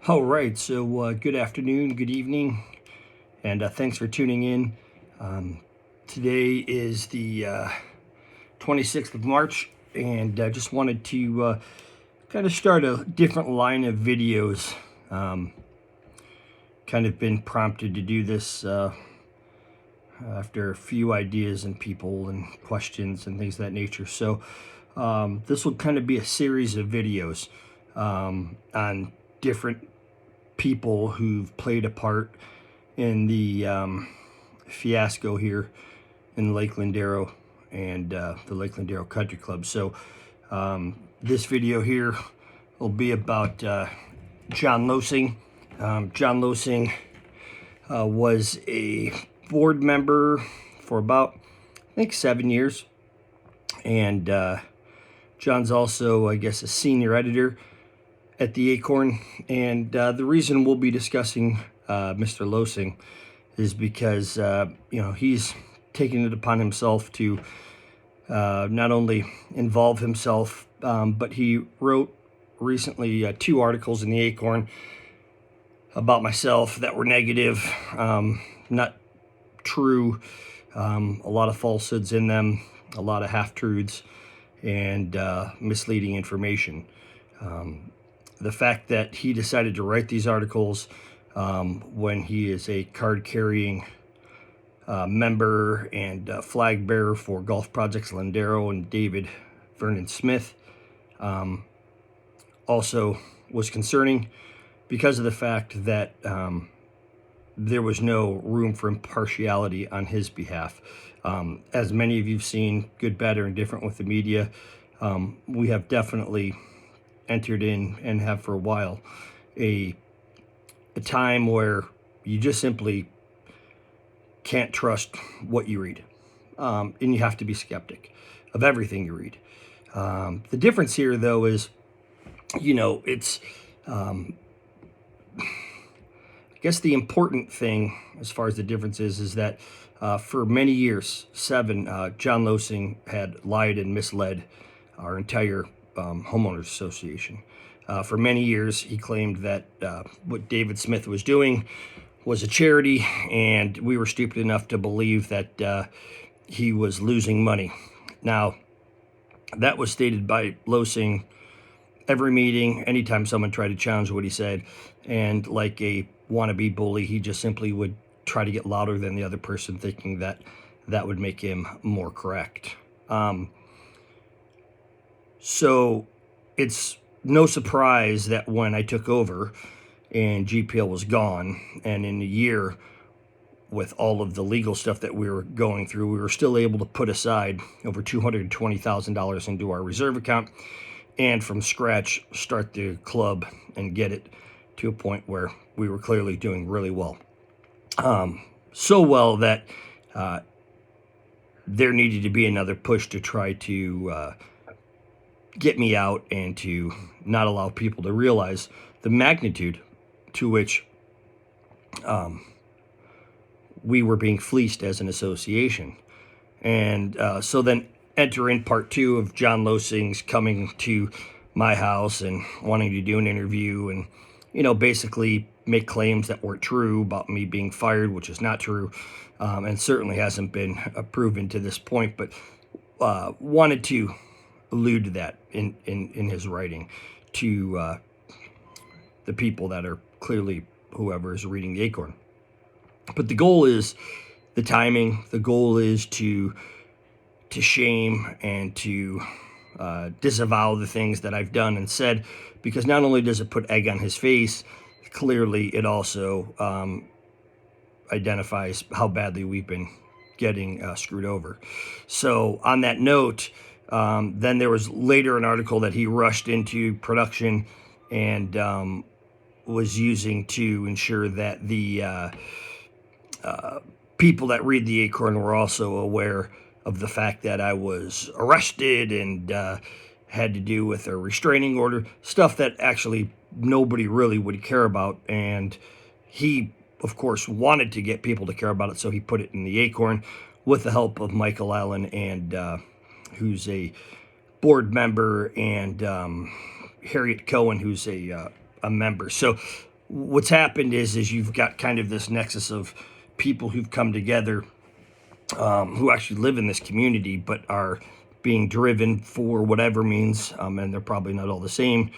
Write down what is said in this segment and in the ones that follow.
All right, so good afternoon, good evening, and thanks for tuning in. Today is the 26th of March, and I just wanted to kind of start a different line of videos. Kind of been prompted to do this after a few ideas and people and questions and things of that nature. So this will kind of be a series of videos on different people who've played a part in the fiasco here in Lake Lindero and the Lake Lindero Country Club. So this video here will be about John Loesing. John Loesing was a board member for about, I think, 7 years. And John's also, I guess, a senior editor at the Acorn. And the reason we'll be discussing Mr. Loesing is because, he's taken it upon himself to not only involve himself, but he wrote recently 2 articles in the Acorn about myself that were negative, not true, a lot of falsehoods in them, a lot of half-truths, and misleading information. The fact that he decided to write these articles when he is a card-carrying member and flag bearer for Golf Projects Lindero and David Vernon Smith also was concerning because of the fact that there was no room for impartiality on his behalf. As many of you've seen, good, bad, or indifferent with the media, we have definitely entered in, and have for a while, a time where you just simply can't trust what you read. And you have to be skeptic of everything you read. The difference here, though, is, it's... I guess the important thing as far as the difference is that for many years, John Loesing had lied and misled our entire homeowners association. For many years, he claimed that what David Smith was doing was a charity, and we were stupid enough to believe that he was losing money. Now, that was stated by Loesing every meeting, anytime someone tried to challenge what he said, and like a wannabe bully, he just simply would try to get louder than the other person, thinking that that would make him more correct. So it's no surprise that when I took over and GPL was gone, and in a year with all of the legal stuff that we were going through, we were still able to put aside over $220,000 into our reserve account and from scratch start the club and get it to a point where we were clearly doing really well. So well that there needed to be another push to try to get me out and to not allow people to realize the magnitude to which we were being fleeced as an association. And so then enter in part 2 of John Loesing's coming to my house and wanting to do an interview and, basically make claims that weren't true about me being fired, which is not true, and certainly hasn't been proven to this point, but wanted to allude to that in his writing to the people that are clearly whoever is reading the Acorn. But the goal is the timing. The goal is to shame and to disavow the things that I've done and said, because not only does it put egg on his face, clearly it also identifies how badly we've been getting screwed over. So on that note, then there was later an article that he rushed into production and was using to ensure that the people that read the Acorn were also aware of the fact that I was arrested and had to do with a restraining order, stuff that actually nobody really would care about. And he, of course, wanted to get people to care about it, so he put it in the Acorn with the help of Michael Allen, and who's a board member, and Harriet Cohen, who's a member. So what's happened is you've got kind of this nexus of people who've come together, who actually live in this community, but are being driven for whatever means, and they're probably not all the same,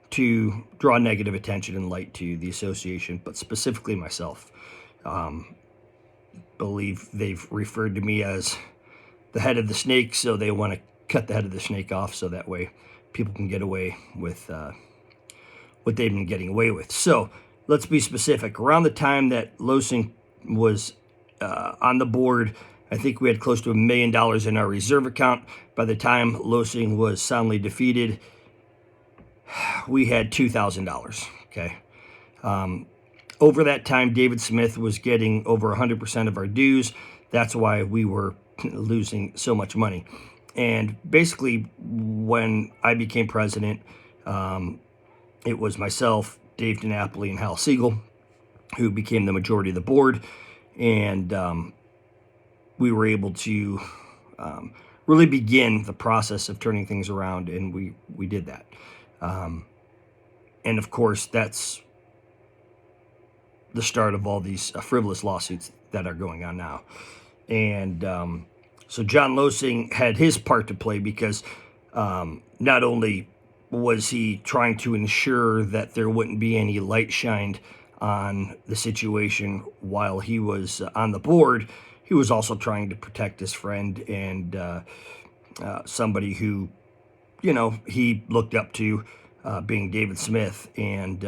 to draw negative attention and light to the association, but specifically myself. Believe they've referred to me as the head of the snake, so they want to cut the head of the snake off so that way people can get away with what they've been getting away with. So let's be specific. Around the time that Loesing was on the board, I think we had close to $1 million in our reserve account. By the time Loesing was soundly defeated, we had $2,000. Okay. Over that time, David Smith was getting over 100% of our dues. That's why we were losing so much money. And basically, when I became president, it was myself, Dave DiNapoli, and Hal Siegel who became the majority of the board. And we were able to really begin the process of turning things around, and we did that. And of course, that's the start of all these frivolous lawsuits that are going on now. And so John Loesing had his part to play because not only was he trying to ensure that there wouldn't be any light shined on the situation while he was on the board, he was also trying to protect his friend and somebody who, he looked up to, being David Smith, and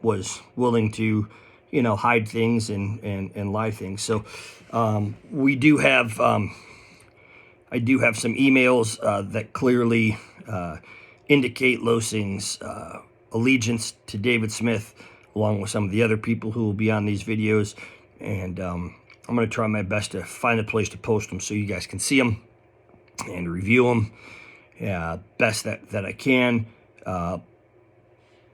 was willing to, hide things and lie things. So we do have, I do have some emails that clearly indicate Loesing's allegiance to David Smith, along with some of the other people who will be on these videos. And I'm going to try my best to find a place to post them so you guys can see them and review them best that I can.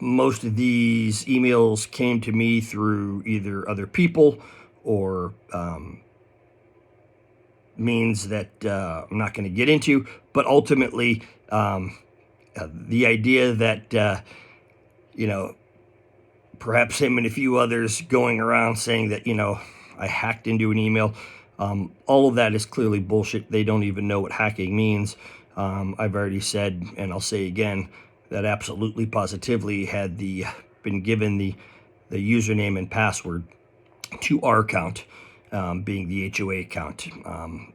Most of these emails came to me through either other people or means that I'm not going to get into, but ultimately the idea that, perhaps him and a few others going around saying that, I hacked into an email, all of that is clearly bullshit. They don't even know what hacking means. I've already said, and I'll say again, that absolutely positively had been given the username and password to our account, being the HOA account.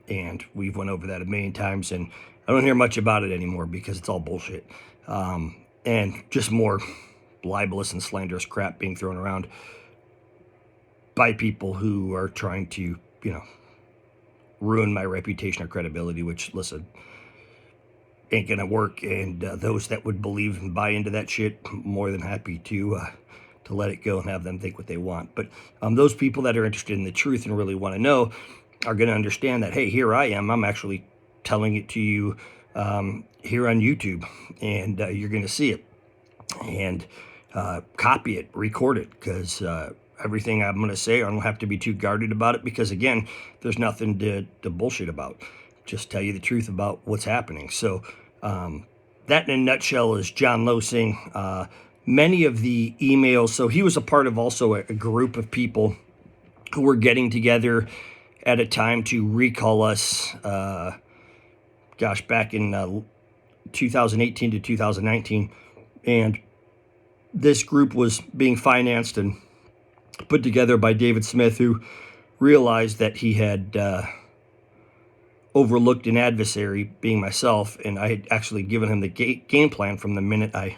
And we've went over that a million times, and I don't hear much about it anymore because it's all bullshit. And just more libelous and slanderous crap being thrown around by people who are trying to, ruin my reputation or credibility, which, listen, ain't gonna work. And those that would believe and buy into that shit, more than happy to let it go and have them think what they want. But those people that are interested in the truth and really want to know are going to understand that, hey, here I am. I'm actually telling it to you here on YouTube, and you're going to see it. And copy it, record it, because everything I'm going to say, I don't have to be too guarded about it, because, again, there's nothing to bullshit about. Just tell you the truth about what's happening. So that in a nutshell is John Loesing. Many of the emails, so he was a part of also a group of people who were getting together at a time to recall us, back in 2018 to 2019. And this group was being financed and put together by David Smith, who realized that he had overlooked an adversary, being myself, and I had actually given him the game plan from the minute I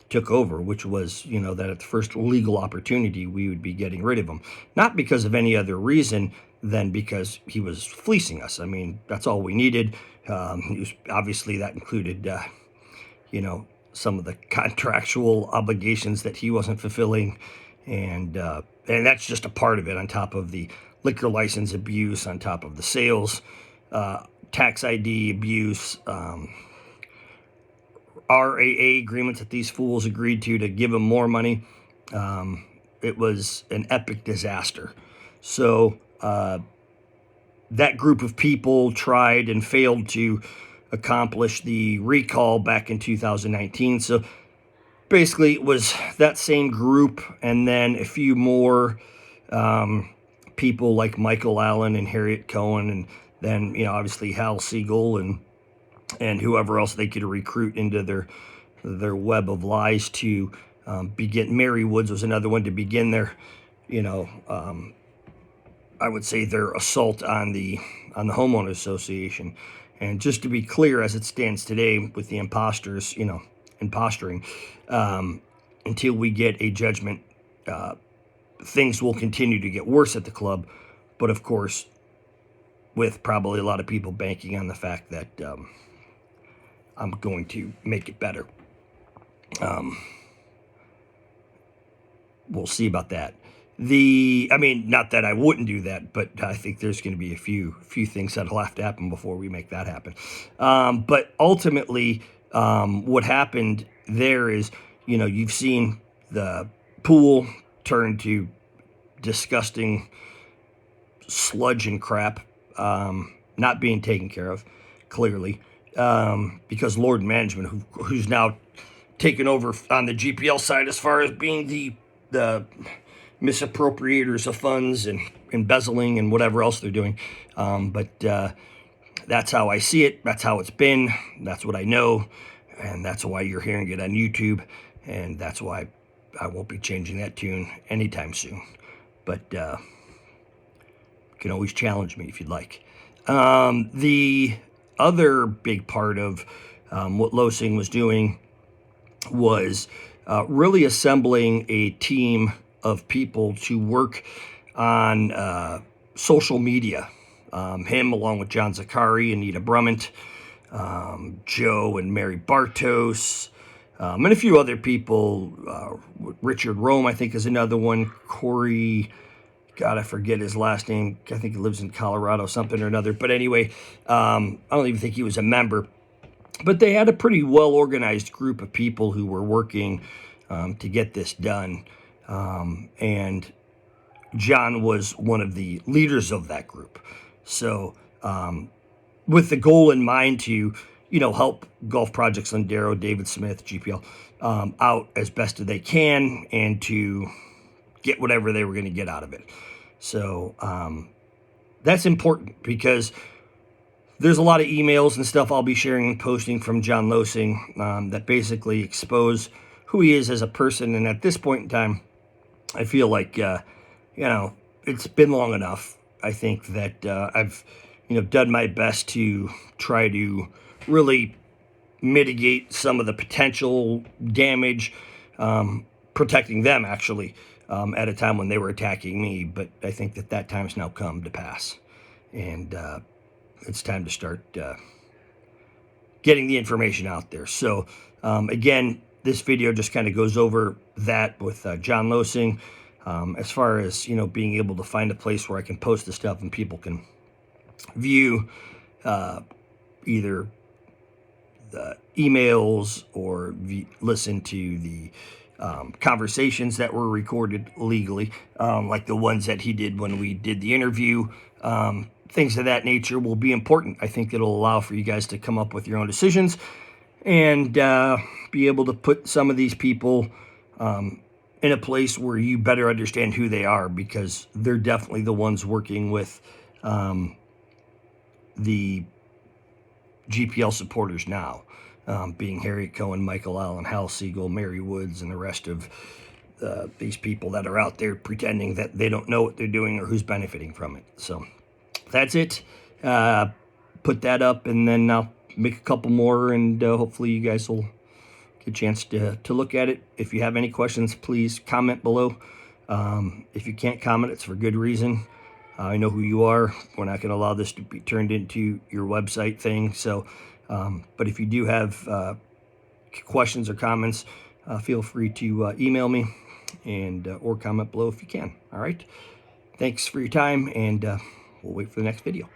took over, which was, that at the first legal opportunity, we would be getting rid of him. Not because of any other reason than because he was fleecing us. I mean, that's all we needed. Obviously, that included, some of the contractual obligations that he wasn't fulfilling. And that's just a part of it, on top of the liquor license abuse, on top of the sales, tax ID abuse, RAA agreements that these fools agreed to give him more money. It was an epic disaster. So that group of people tried and failed to accomplish the recall back in 2019. So basically it was that same group, and then a few more people like Michael Allen and Harriet Cohen, and then, you know, obviously Hal Siegel and whoever else they could recruit into their web of lies to begin. Mary Woods was another one to begin their, you know, I would say their assault on the homeowners association. And just to be clear, as it stands today with the imposters, you know, imposturing, until we get a judgment, things will continue to get worse at the club. But of course, with probably a lot of people banking on the fact that I'm going to make it better. We'll see about that. I mean, not that I wouldn't do that, but I think there's going to be a few things that'll have to happen before we make that happen. But ultimately, what happened there is, you know, you've seen the pool turn to disgusting sludge and crap, not being taken care of, clearly, because Lord Management, who's now taken over on the GPL side as far as being the misappropriators of funds and embezzling and whatever else they're doing. But that's how I see it. That's how it's been. That's what I know. And that's why you're hearing it on YouTube. And that's why I won't be changing that tune anytime soon. But you can always challenge me if you'd like. The other big part of what Loesing was doing was really assembling a team of people to work on social media. Him, along with John Zakari, Anita Brummett, Joe and Mary Bartos, and a few other people. Richard Rome, I think, is another one. Corey, God, I forget his last name. I think he lives in Colorado, something or another. But anyway, I don't even think he was a member. But they had a pretty well-organized group of people who were working to get this done. And John was one of the leaders of that group. So with the goal in mind to, you know, help Golf Projects Lindero, David Smith, GPL, out as best as they can and to get whatever they were going to get out of it. So that's important because there's a lot of emails and stuff I'll be sharing and posting from John Loesing that basically expose who he is as a person. And at this point in time, I feel like, you know, it's been long enough. I think that I've, you know, done my best to try to really mitigate some of the potential damage, protecting them, actually, at a time when they were attacking me. But I think that time's now come to pass. And it's time to start getting the information out there. So, again, this video just kind of goes over that with John Loesing, as far as, you know, being able to find a place where I can post the stuff and people can view either the emails or listen to the conversations that were recorded legally, like the ones that he did when we did the interview. Things of that nature will be important. I think it'll allow for you guys to come up with your own decisions and be able to put some of these people in a place where you better understand who they are, because they're definitely the ones working with the GPL supporters now, being Harriet Cohen, Michael Allen, Hal Siegel, Mary Woods, and the rest of these people that are out there pretending that they don't know what they're doing or who's benefiting from it. So that's it. Put that up, and then I'll make a couple more, and hopefully you guys will get a chance to look at it. If you have any questions, please comment below. If you can't comment, it's for good reason. I know who you are. We're not going to allow this to be turned into your website thing. So, but if you do have questions or comments, feel free to email me and or comment below if you can. All right. Thanks for your time, and we'll wait for the next video.